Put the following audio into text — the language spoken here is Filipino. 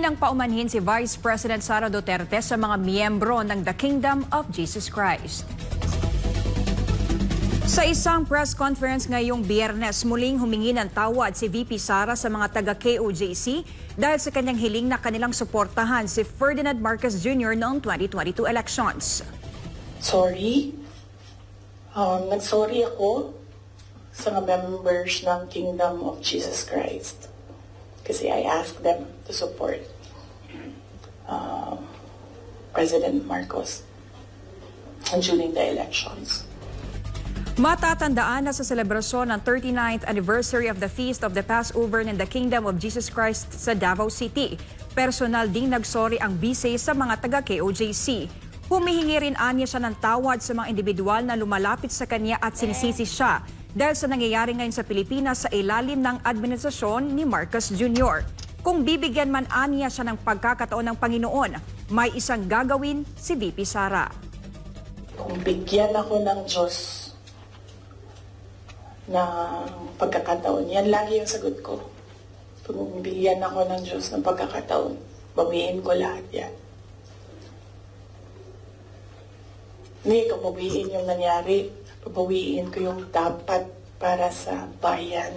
Huminang paumanhin si Vice President Sara Duterte sa mga miyembro ng The Kingdom of Jesus Christ. Sa isang press conference ngayong Biyernes, muling humingi ng tawad si VP Sara sa mga taga-KOJC dahil sa kanyang hiling na kanilang suportahan si Ferdinand Marcos Jr. noong 2022 elections. Sorry. Nag-sorry ako sa mga members ng Kingdom of Jesus Christ. Kasi I asked them to support President Marcos during the elections. Matatandaan na sa selebrasyon ng 39th anniversary of the Feast of the Passover ng The Kingdom of Jesus Christ sa Davao City, personal ding nagsorry ang bise sa mga taga-KOJC. Humihingi rin anya siya ng tawad sa mga individual na lumalapit sa kanya at sinisisi siya dahil sa nangyayari ngayon sa Pilipinas sa ilalim ng administrasyon ni Marcos Jr. Kung bibigyan man anya siya ng pagkakataon ng Panginoon, may isang gagawin si VP Sara. Kung bigyan ako ng Diyos ng pagkakataon, yan lagi yung sagot ko. Kung bigyan ako ng Diyos ng pagkakataon, bawiin ko lahat yan. Hindi ko bawiin yung nangyari, bawiin ko yung dapat para sa bayan.